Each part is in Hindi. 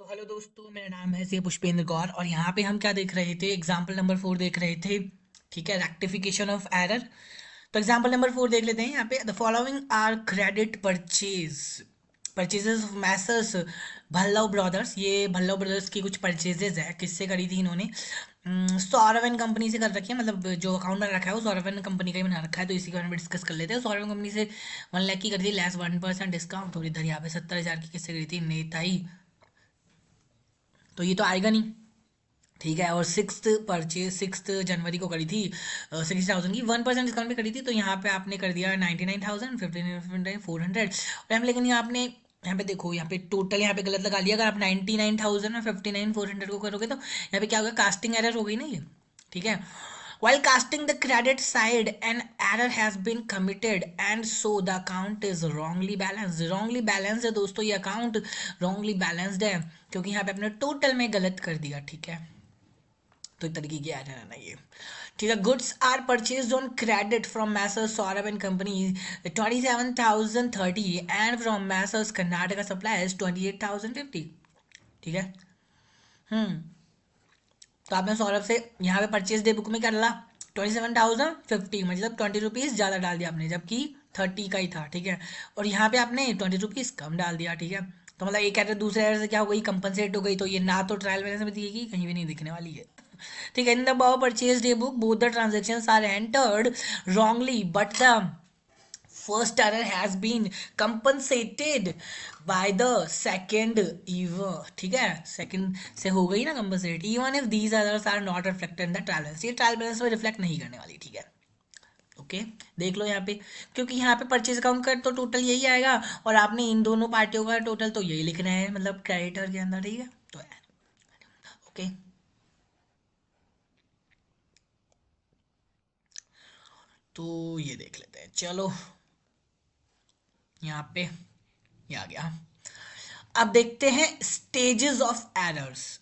तो हेलो दोस्तों, मेरा नाम है सी पुष्पेंद्र गौर और यहाँ पे हम क्या देख रहे थे? एग्जाम्पल नंबर 4 देख रहे थे। ठीक है, रेक्टिफिकेशन ऑफ एरर। तो एग्जाम्पल नंबर 4 देख लेते हैं। यहाँ पे the following are credit purchases of messrs Bhallav brothers. ये भल्लव ब्रदर्स की कुछ परचेजेस है, किससे करी थी इन्होंने? सौरव एंड कंपनी से कर रखी है। मतलब जो अकाउंट बना रखा है वो सौरव एंड कंपनी का ही बना रखा है, तो इसी के बारे में डिस्कस कर लेते हैं। सौरव कंपनी से 1 लाख की करी थी, लेस 1% डिस्काउंट। और इधर यहाँ पे 70,000 की किससे करी थी? नेताई। तो ये तो आएगा नहीं। ठीक है, और सिक्स जनवरी को करी थी 60,000 की, 1% डिस्काउंट पे करी थी। तो यहाँ पे आपने कर दिया 99,000, 400। और हम लेकिन यहाँ आपने यहाँ पे देखो, यहाँ पे टोटल यहाँ पे गलत लगा लिया। अगर आप 99,000 और 59,400 को करोगे तो यहाँ पे क्या होगा? कास्टिंग एरर हो गई ना ये। ठीक है, while casting the credit side an error has been committed and so the account is wrongly balanced है दोस्तों। ये अकाउंट wrongly balanced है क्योंकि यहाँ पे आपने टोटल में गलत कर दिया। ठीक है, तो एक तरीके की एरर है ना ये। ठीक है, goods are purchase on credit from messrs Saurabh and company 27,030 and from messrs Karnataka suppliers 28,050। ठीक है। हम्म तो आपने सौरभ से यहाँ पे परचेज डे बुक में क्या डाला? 27,050, मतलब 20 रुपीज़ ज़्यादा डाल दिया आपने, जबकि 30 का ही था। ठीक है, और यहाँ पे आपने 20 रुपीज़ कम डाल दिया। ठीक है, तो मतलब एक एरर दूसरे एरर से क्या हो गई? कंपनसेट हो गई। तो ये ना तो ट्रायल बैलेंस में दिखेगी, कहीं भी नहीं दिखने वाली है। ठीक है, in the purchase day book both the transaction are entered wrongly but the first error has been compensated by the second even। ठीक है, सेकंड से हो गई ना compensate, even if these others are not reflected in the trial balance. ये ट्रायल बैलेंस में रिफ्लेक्ट नहीं करने वाली। ठीक है, ओके। देख लो यहाँ पे, क्योंकि यहाँ पे परचेज अकाउंट का तो टोटल यही आएगा और आपने इन दोनों पार्टियों का टोटल तो यही लिखना है, मतलब क्रेडिटर के अंदर। ठीक है, तो ओके। तो ये देख लेते हैं, चलो यहाँ पे ये आ गया। अब देखते हैं stages of errors.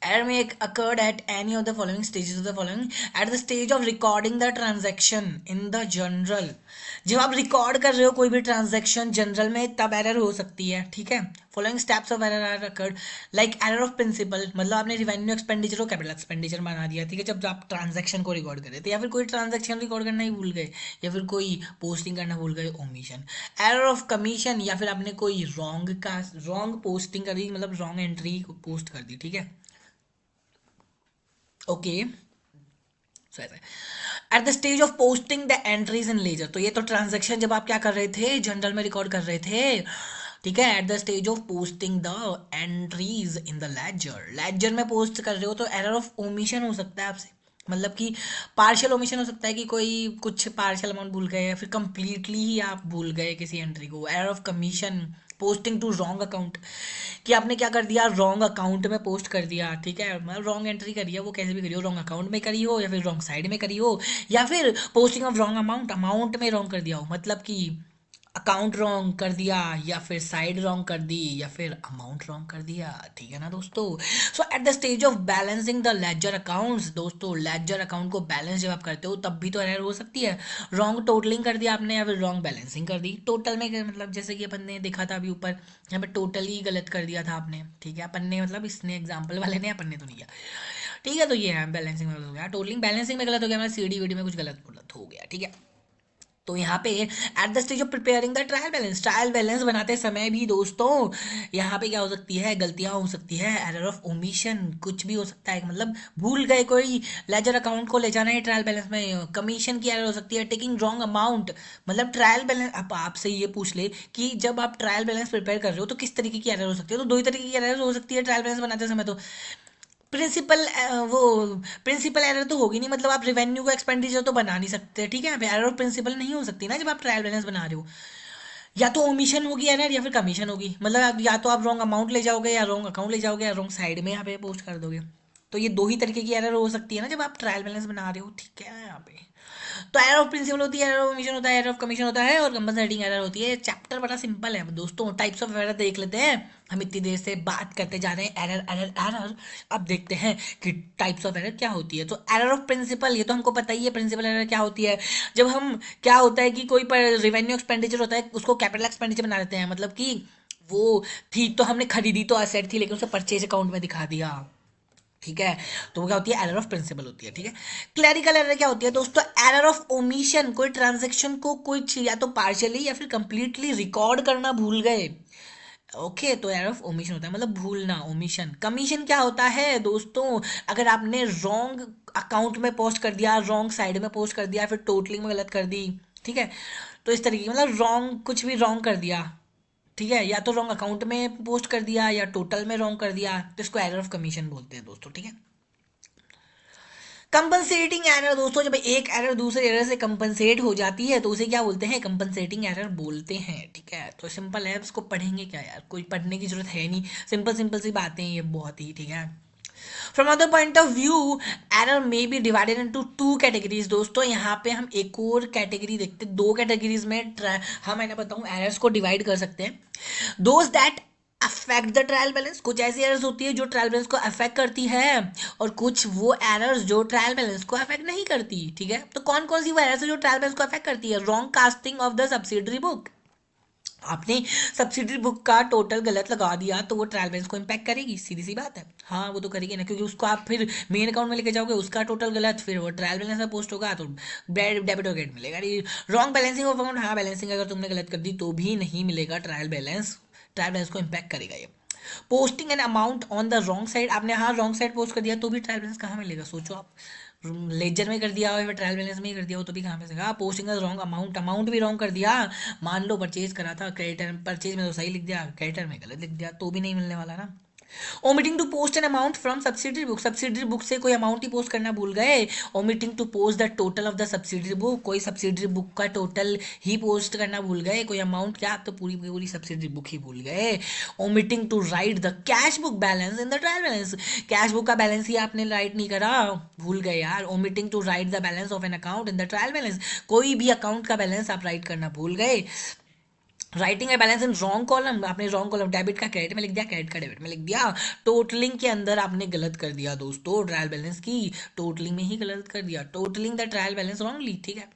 Error may occurred at any of the following stages of the following: at the stage of recording the transaction in the general। जब आप रिकॉर्ड कर रहे हो कोई भी ट्रांजैक्शन जनरल में, तब एरर हो सकती है। ठीक है, following steps of error are occurred like error of principle, मतलब आपने रिवेन्यू एक्सपेंडिचर को कैपिटल एक्सपेंडिचर बना दिया। ठीक है, जब आप ट्रांजैक्शन को रिकॉर्ड कर रहे थे, या फिर कोई ट्रांजैक्शन रिकॉर्ड करना ही भूल गए, या फिर कोई पोस्टिंग करना भूल गए, ओमिशन। एरर ऑफ कमीशन, या फिर आपने कोई रॉन्ग पोस्टिंग कर दी, मतलब रॉन्ग एंट्री पोस्ट कर दी। ठीक है, ओके। सो ऐसा at the stage of posting the entries in ledger. तो ये तो ट्रांजेक्शन जब आप क्या कर रहे थे? जनरल में रिकॉर्ड कर रहे थे। ठीक है, at the stage of posting the entries in the ledger में पोस्ट कर रहे हो तो एरर ऑफ ओमिशन हो सकता है आपसे, मतलब कि पार्शियल ओमिशन हो सकता है कि कोई कुछ पार्शियल अमाउंट भूल गए, या फिर कंप्लीटली ही आप भूल गए किसी एंट्री को। Error of commission, posting to wrong account, कि आपने क्या कर दिया? रॉन्ग अकाउंट में पोस्ट कर दिया। ठीक है, मतलब रॉन्ग एंट्री करी है, वो कैसे भी करी हो, रॉन्ग अकाउंट में करी हो, या फिर रॉन्ग साइड में करी हो, या फिर पोस्टिंग ऑफ रॉन्ग अमाउंट में रॉन्ग कर दिया हो, मतलब कि अकाउंट रॉन्ग कर दिया, या फिर साइड रॉन्ग कर दी, या फिर अमाउंट रॉन्ग कर दिया। ठीक है ना दोस्तों? So at the stage of balancing the ledger accounts, दोस्तों लेजर अकाउंट को बैलेंस जब आप करते हो तब भी तो एरर हो सकती है। रॉन्ग टोटलिंग कर दिया आपने, या फिर रॉन्ग बैलेंसिंग कर दी। टोटल में मतलब जैसे कि अपन ने देखा था अभी ऊपर, यहाँ पे टोटल ही गलत कर दिया था आपने। ठीक है, अपन ने मतलब इसने एग्जाम्पल वाले ने, अपन ने तो नहीं किया। ठीक है, तो ये है बैलेंसिंग में गलत हो गया, टोटलिंग बैलेंसिंग में गलत हो गया, मतलब सी डी वीडी में कुछ गलत गलत हो गया। ठीक है, तो यहाँ पे eight the stage of preparing the trial balance बनाते समय भी दोस्तों यहाँ पे क्या हो सकती है? गलतियाँ हो सकती है, एरर ऑफ ओमिशन, कुछ भी हो सकता है, मतलब भूल गए कोई लेजर अकाउंट को ले जाना है ट्रायल बैलेंस में। कमीशन की एरर हो सकती है, टेकिंग रॉन्ग अमाउंट, मतलब ट्रायल बैलेंस। अब आपसे ये पूछ ले कि जब आप ट्रायल बैलेंस प्रिपेयर कर रहे हो तो किस तरीके की एरर हो सकती है? तो दो ही तरीके की एरर हो सकती है ट्रायल बैलेंस बनाते समय। तो प्रिंसिपल वो प्रिंसिपल एरर तो होगी नहीं, मतलब आप रेवेन्यू को एक्सपेंडिचर तो बना नहीं सकते। ठीक है, यहाँ पे एरर ऑफ प्रिंसिपल नहीं हो सकती ना जब आप ट्रायल बैलेंस बना रहे हो। या तो ओमिशन होगी एरर, या फिर कमीशन होगी, मतलब या तो आप रॉन्ग अमाउंट ले जाओगे, या रॉन्ग अकाउंट ले जाओगे, या रॉन्ग साइड में यहाँ पे पोस्ट कर दोगे। तो ये दो ही तरीके की एरर हो सकती है ना जब आप ट्रायल बैलेंस बना रहे हो। ठीक है, यहाँ पे तो एरर ऑफ प्रिंसिपल होती है, एरर ऑफ ओमिशन होता है, एरर ऑफ कमीशन होता है, और कंपनसेटिंग एरर होती है। चैप्टर बड़ा सिंपल है दोस्तों, टाइप्स ऑफ एरर देख लेते हैं। हम इतनी देर से बात करते जा रहे हैं एरर एरर एरर, अब देखते हैं कि टाइप्स ऑफ एरर क्या होती है। तो एरर ऑफ प्रिंसिपल, ये तो हमको पता ही है प्रिंसिपल एरर क्या होती है। जब हम क्या होता है कि कोई पर रिवेन्यू एक्सपेंडिचर होता है उसको कैपिटल एक्सपेंडिचर बना देते हैं, मतलब कि वो थी तो हमने खरीदी तो एसेट थी, लेकिन उसे परचेज अकाउंट में दिखा दिया, ठीक है। तो वो क्या होती है, एरर ऑफ प्रिंसिपल होती है, ठीक है। क्लरिकल एरर क्या होती है दोस्तों, एरर ऑफ ओमिशन, कोई ट्रांजेक्शन को कुछ या तो पार्शियली या फिर कंप्लीटली रिकॉर्ड करना भूल गए। ओके, तो एरर ऑफ ओमिशन होता है मतलब भूलना, ओमिशन। कमीशन क्या होता है दोस्तों, अगर आपने रॉन्ग अकाउंट में पोस्ट कर दिया, रॉन्ग साइड में पोस्ट कर दिया, फिर टोटलिंग में गलत कर दी, ठीक है। तो इस तरीके की मतलब रॉन्ग, कुछ भी रॉन्ग कर दिया, ठीक है, या तो रॉन्ग अकाउंट में पोस्ट कर दिया या टोटल में रॉन्ग कर दिया, तो इसको एरर ऑफ कमीशन बोलते हैं दोस्तों, ठीक है। कंपनसेटिंग एरर दोस्तों, जब एक एरर दूसरे एरर से कंपनसेट हो जाती है तो उसे क्या बोलते हैं, कंपनसेटिंग एरर बोलते हैं, ठीक है। तो सिंपल है, इसको पढ़ेंगे क्या यार, कोई पढ़ने की जरूरत है नहीं, सिंपल सिंपल सी बातें हैं ये बहुत ही, ठीक है। From other point of view, error may be divided into two categories. दोस्तों यहाँ पे हम एक और कैटेगरी देखते हैं, दो कैटेगरीज में हम मैं बताऊँ एरर्स को डिवाइड कर सकते हैं। Those that affect the trial balance, कुछ ऐसी एरर्स होती है जो ट्रायल बैलेंस को अफेक्ट करती है, और कुछ वो एरर्स जो ट्रायल बैलेंस को अफेक्ट नहीं करती, ठीक है। तो कौन कौन सी वो एरर्स है जो ट्रायल बैलेंस को अफेक्ट करती है, wrong casting of the subsidiary book, आपने सब्सिडरी बुक का टोटल गलत लगा दिया तो वो ट्रायल बैलेंस को इम्पैक्ट करेगी, सीधी सी बात है। हाँ वो तो करेगी ना, क्योंकि उसको आप फिर मेन अकाउंट में लेके जाओगे, उसका टोटल गलत, फिर वो ट्रायल बैलेंस में पोस्ट होगा तो डेबिट और क्रेडिट मिलेगा। रॉन्ग बैलेंसिंग ऑफ अकाउंट, हाँ बैलेंसिंग अगर तुमने गलत कर दी तो भी नहीं मिलेगा ट्रायल बैलेंस, ट्रायल बैलेंस को इम्पैक्ट करेगा ये। Posting an amount on the wrong side, आपने हाँ रॉन्ग साइड पोस्ट कर दिया तो भी ट्रायल बैलेंस कहाँ मिलेगा, सोचो आप। लेजर में कर दिया हो या फिर ट्रायल बैलेंस में ही कर दिया हो तो भी कहाँ पे से, हाँ पोस्टिंग का रॉन्ग अमाउंट, अमाउंट भी रॉन्ग कर दिया। मान लो परचेज करा था, क्रेडिटर परचेज में तो सही लिख दिया, क्रेडिटर में गलत लिख दिया, तो भी नहीं मिलने वाला ना। Omitting to post an amount from subsidiary book, subsidiary book से कोई अमाउंट ही पोस्ट करना भूल गए। Omitting to post the total of the subsidiary book, कोई सब्सिडरी बुक का टोटल ही पोस्ट करना भूल गए, कोई अमाउंट क्या तो पूरी पूरी सब्सिडरी बुक ही भूल गए। Omitting to write the cash book balance in the trial balance, cash book का बैलेंस ही आपने राइट नहीं करा, भूल गए यार। Omitting to write the balance of an account in the trial balance, कोई भी अकाउंट का बैलेंस आप राइट करना भूल गए। Writing a balance in wrong column, आपने रॉन्ग कॉलम डेबिट का क्रेडिट में लिख दिया, क्रेडिट का डेबिट में लिख दिया। टोटलिंग के अंदर आपने गलत कर दिया दोस्तों, ट्रायल बैलेंस की टोटलिंग में ही गलत कर दिया, totalling the trial balance wrongly, ठीक है।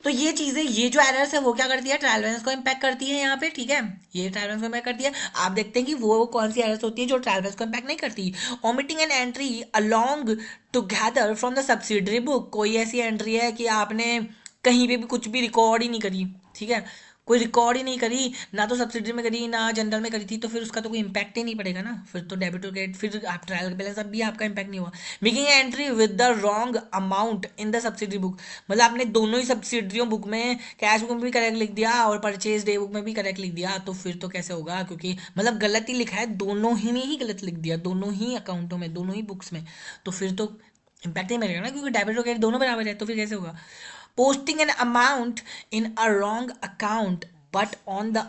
तो ये चीजें, ये जो एरर्स है वो क्या करती है, ट्रायल बैलेंस को इम्पैक्ट करती है यहाँ पे, ठीक है। ये ट्रायल बैलेंस को इम्पैक्ट करती है। आप देखते हैं कि वो कौन सी एरर्स होती है जो ट्रायल बैलेंस को इम्पैक्ट नहीं करती। Omitting an entry along together from the subsidiary book, कोई ऐसी एंट्री है कि आपने कहीं पे भी कुछ भी रिकॉर्ड ही नहीं करी, ठीक है, कोई रिकॉर्ड ही नहीं करी, ना तो सब्सिडी में करी ना जनरल में करी थी, तो फिर उसका तो कोई इम्पैक्ट ही नहीं पड़ेगा ना, फिर तो डेबिट और क्रेडिट, फिर आप ट्रायल बैलेंस अब भी आपका इम्पैक्ट नहीं हुआ। Making entry with the wrong amount in the subsidy book, मतलब आपने दोनों ही सब्सिडरियों बुक में, कैश बुक में भी करेक्ट लिख दिया और परचेज डे बुक में भी करेक्ट लिख दिया, तो फिर तो कैसे होगा, क्योंकि मतलब गलत ही लिखा है, दोनों ही में ही गलत लिख दिया, दोनों ही अकाउंटों में, दोनों ही बुक्स में, तो फिर तो इम्पैक्ट नहीं मिलेगा ना, क्योंकि डेबिट और क्रेडिट दोनों बराबर है, तो फिर कैसे होगा। Posting an amount in a wrong account but on the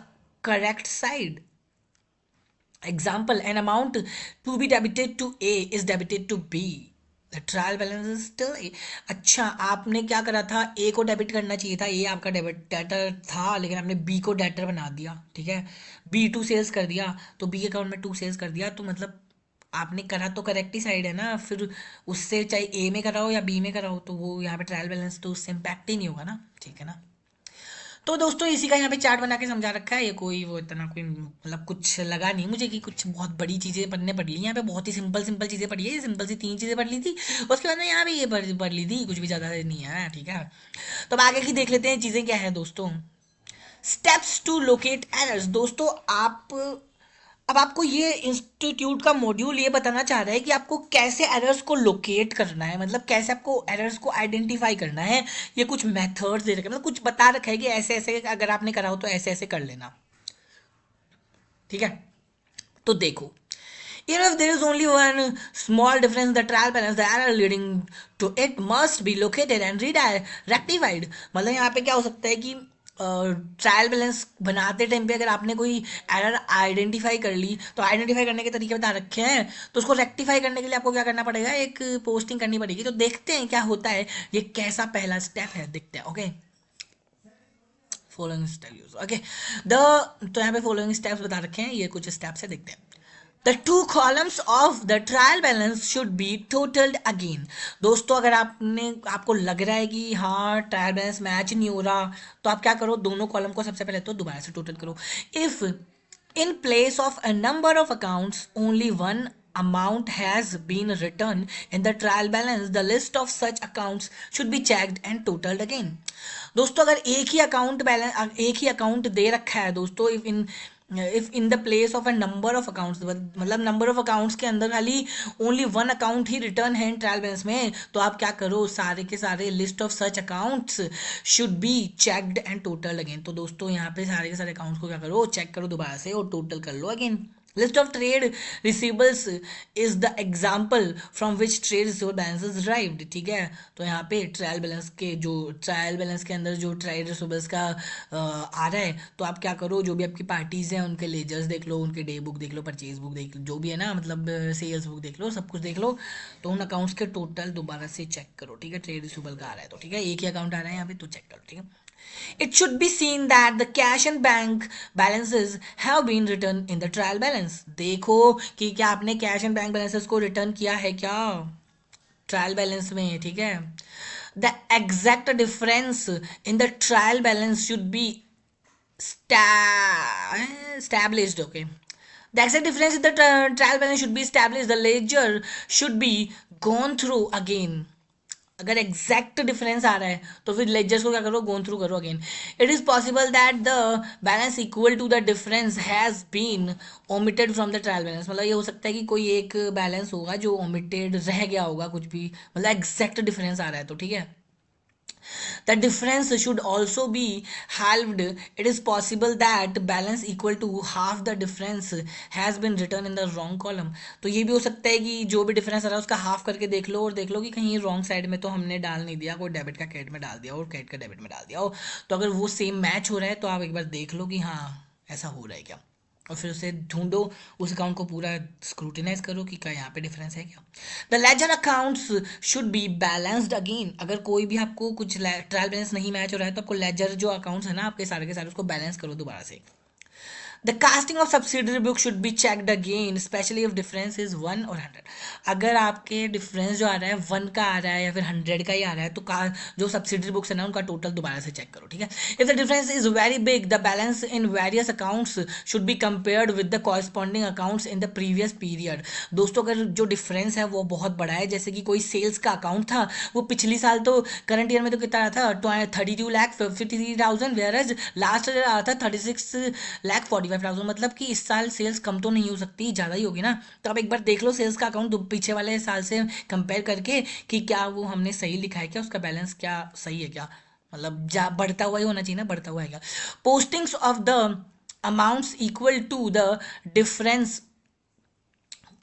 correct side. Example, an amount to be debited to A is debited to B. The trial balance is still A. अच्छा, आपने क्या करा था, A को डेबिट करना चाहिए था, A आपका डेबिट डेटर था, लेकिन आपने B को डेटर बना दिया, ठीक है। B2 सेल्स कर दिया, तो B अकाउंट में 2 सेल्स कर दिया, तो मतलब आपने करा तो करेक्ट ही साइड है ना, फिर उससे चाहे ए में कराओ या बी में कराओ, तो वो यहाँ पे ट्रायल बैलेंस तो उससे इम्पैक्ट ही नहीं होगा ना, ठीक है ना। तो दोस्तों इसी का यहाँ पे चार्ट बना के समझा रखा है, ये कोई वो इतना कोई मतलब कुछ लगा नहीं मुझे कि कुछ बहुत बड़ी चीज़ें पढ़ने पड़ ली, यहाँ पे बहुत ही सिंपल सिंपल चीज़ें पढ़ी है, सिंपल सी 3 चीज़ें पढ़ ली थी, उसके बाद में यहाँ पे ये पढ़ ली थी, कुछ भी ज़्यादा नहीं है, ठीक है। तो अब आगे की देख लेते हैं चीज़ें क्या है दोस्तों। स्टेप्स टू लोकेट एरर्स, दोस्तों आप, अब आपको ये इंस्टीट्यूट का मॉड्यूल ये बताना चाह रहा है कि आपको कैसे एरर्स को लोकेट करना है, मतलब कैसे आपको एरर्स को आइडेंटिफाई करना है। ये कुछ मेथड्स दे रखे, मतलब कुछ बता रखा है कि ऐसे ऐसे अगर आपने करा हो तो ऐसे ऐसे कर लेना, ठीक है। तो देखो, even if there is only one small difference in the trial balance, the error leading to it must be located and rectified। मतलब यहाँ पे क्या हो सकता है कि ट्रायल बैलेंस बनाते टाइम पे अगर आपने कोई एरर आइडेंटिफाई कर ली, तो आइडेंटिफाई करने के तरीके बता रखे हैं, तो उसको रेक्टिफाई करने के लिए आपको क्या करना पड़ेगा, एक पोस्टिंग करनी पड़ेगी। तो देखते हैं क्या होता है, ये कैसा पहला स्टेप है, देखते हैं। Okay, following step, okay the, तो यहाँ पे फॉलोइंग स्टेप्स बता रखे हैं, ये कुछ स्टेप्स है, देखते हैं। The two columns of the trial balance should be totaled again। दोस्तों अगर आपको लग रहा है कि हाँ ट्रायल बैलेंस मैच नहीं हो रहा, तो आप क्या करो, दोनों कॉलम को सबसे पहले तो दोबारा से टोटल करो। If In place of a number of accounts, only one amount has been written in the trial balance. The list of such accounts should be checked and totaled again. दोस्तों अगर एक ही अकाउंट बैलेंस एक ही अकाउंट दे रखा है दोस्तों, if in the place of a number of accounts, मतलब नंबर ऑफ अकाउंट्स के अंदर खाली ओनली वन अकाउंट ही रिटर्न है इन ट्रायल बैलेंस में, तो आप क्या करो, सारे के सारे list of such accounts should be checked and total again. तो दोस्तों यहाँ पे सारे के सारे अकाउंट्स को क्या करो, चेक करो दोबारा से और टोटल कर लो again. List of trade receivables is the example from which trade receivable balance is derived. ठीक है, तो यहाँ पे ट्रायल बैलेंस के अंदर जो ट्रेड रिसीवेबल्स का आ रहा है, तो आप क्या करो, जो भी आपकी पार्टीज हैं उनके लेजर्स देख लो, उनके डे बुक देख लो, परचेज बुक देख लो, जो भी है ना, मतलब सेल्स बुक देख लो, सब कुछ देख लो, तो उन अकाउंट्स के टोटल दोबारा से चेक करो। ठीक है, ट्रेड रिसीवेबल का आ रहा है तो ठीक है, एक ही अकाउंट आ रहा है यहाँ पे, तो चेक करो। ठीक है, it should be seen that the cash and bank balances have been written in the trial balance। देखो कि क्या आपने कैश एंड बैंक बैलेंसेस को रिटर्न किया है क्या ट्रायल बैलेंस में। ठीक है, the exact difference in the trial balance should be established। Okay, the exact difference in the trial balance should be established, the ledger should be gone through again। अगर एग्जैक्ट डिफरेंस आ रहा है तो फिर लेजर्स को क्या करो, गोन थ्रू करो again. It is possible that the balance equal to the difference has been omitted from the trial balance. मतलब ये हो सकता है कि कोई एक बैलेंस होगा जो ओमिटेड रह गया होगा, कुछ भी, मतलब एग्जैक्ट डिफरेंस आ रहा है तो ठीक है। The difference should also be halved। It is possible that balance equal to half the difference has been written in the wrong column। तो ये भी हो सकता है कि जो भी डिफरेंस आ रहा है उसका हाफ करके देख लो और देख लो कि कहीं रॉन्ग साइड में तो हमने डाल नहीं दिया, कोई डेबिट का क्रेडिट में डाल दिया और क्रेडिट का डेबिट में डाल दिया हो। तो अगर वो सेम मैच हो रहा है तो आप एक बार देख लो कि हाँ ऐसा हो रहा है क्या, और फिर उसे ढूंढो, उस अकाउंट को पूरा स्क्रूटिनाइज करो कि क्या यहाँ पे डिफरेंस है क्या। The ledger accounts should be balanced again. अगर कोई भी आपको कुछ ट्रायल बैलेंस नहीं मैच हो रहा है तो आपको लेजर जो अकाउंट्स है ना आपके सारे के सारे, उसको बैलेंस करो दोबारा से। The casting of subsidiary book should be checked again, specially if difference is 1 और 100। अगर आपके डिफरेंस जो आ रहा है 1 का आ रहा है या फिर 100 का ही आ रहा है तो जो सब्सिडरी बुक्स है ना उनका टोटल दोबारा से चेक करो। ठीक है, if the difference is very big the balance in various accounts should be compared with the corresponding accounts in the previous period. दोस्तों अगर जो डिफरेंस है वो बहुत बड़ा है, जैसे कि कोई सेल्स का अकाउंट था, वो पिछली साल तो करंट ईयर में तो कितना रहा था 32,53,000, वेयर एज लास्ट ईयर आ रहा था 36,45,000। मतलब कि इस साल सेल्स कम तो नहीं हो सकती, ज़्यादा ही होगी ना। तो आप एक बार देख लो सेल्स का अकाउंट पीछे वाले साल से कंपेयर करके कि क्या वो हमने सही लिखा है क्या, उसका बैलेंस क्या सही है क्या, मतलब जा बढ़ता हुआ ही होना चाहिए ना, बढ़ता हुआ है क्या। Postings of the amounts equal to the difference,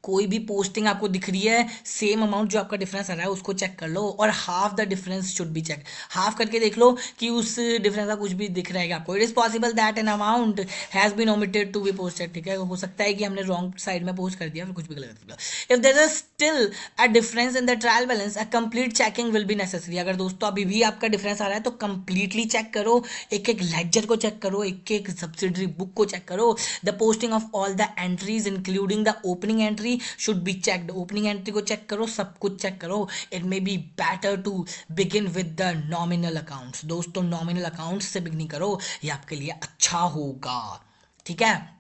कोई भी पोस्टिंग आपको दिख रही है सेम अमाउंट जो आपका डिफरेंस आ रहा है उसको चेक कर लो, और half the difference should be check, half करके देख लो कि उस डिफरेंस का कुछ भी दिख रहा है आपको। It is possible that an amount has been omitted to be posted. ठीक है, हो सकता है कि हमने रॉन्ग साइड में पोस्ट कर दिया, फिर कुछ भी गलत दिया। If there is still a difference in the trial balance a complete checking will be necessary. अगर दोस्तों अभी भी आपका डिफरेंस आ रहा है तो कंप्लीटली चेक करो, एक एक लेजर को चेक करो, एक एक सब्सिडरी बुक को चेक करो। The posting of all the entries including the opening entry should be checked. Opening entry को चेक करो, सब कुछ चेक करो। It may be better to begin with the nominal accounts. दोस्तों नॉमिनल अकाउंट्स से बिगनिंग करो, ये आपके लिए अच्छा होगा। ठीक है,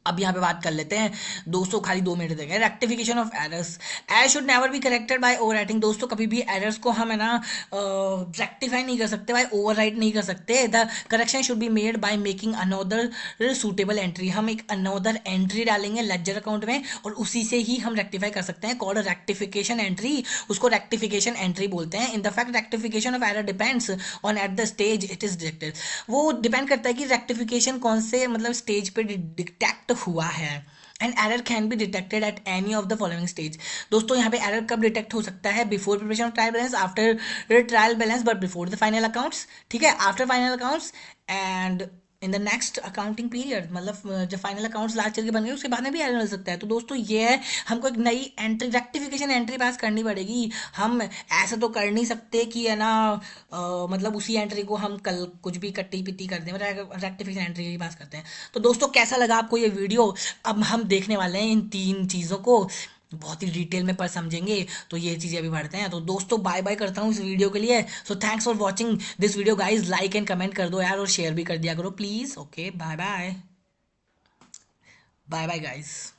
अब यहाँ पे बात कर लेते हैं दोस्तों, खाली 2 मिनट देंगे। Rectification of errors, error should never be corrected bye over writing. दोस्तों कभी भी एरर्स को हम है ना रेक्टिफाई नहीं कर सकते बाय ओवर राइट नहीं कर सकते। The correction should be made by making another suitable entry. हम एक अनोदर एंट्री डालेंगे लेजर अकाउंट में और उसी से ही हम रेक्टिफाई कर सकते हैं, कॉल्ड रेक्टिफिकेशन एंट्री, उसको रेक्टिफिकेशन एंट्री बोलते हैं। In the fact rectification of error depends on eight the stage it is detected. वो डिपेंड करता है कि रेक्टिफिकेशन कौन से मतलब स्टेज पे डिटेक्ट हुआ है। And error can be detected at any of the following stage. दोस्तों यहाँ पे एरर कब डिटेक्ट हो सकता है, before preparation of trial balance, after trial balance, but before the final accounts. ठीक है, after final accounts and in the next accounting period, मतलब जब फाइनल अकाउंट्स लास्ट ईयर के बन गए उसके बाद में भी एरर मिल सकता है। तो दोस्तों ये है, हमको एक नई एंट्री रेक्टिफिकेशन एंट्री पास करनी पड़ेगी। हम ऐसा तो कर नहीं सकते कि है ना मतलब उसी एंट्री को हम कल कुछ भी कट्टी पिट्टी कर दें, रेक्टिफिकेशन एंट्री ही पास करते हैं। तो दोस्तों कैसा लगा आपको ये वीडियो, अब हम देखने वाले हैं इन 3 चीज़ों को बहुत ही डिटेल में पर समझेंगे, तो ये चीज़ें अभी बढ़ते हैं। तो दोस्तों बाय बाय करता हूँ इस वीडियो के लिए। So thanks for watching this video guys, like and comment कर दो यार और शेयर भी कर दिया करो please. Okay bye bye. Bye bye guys.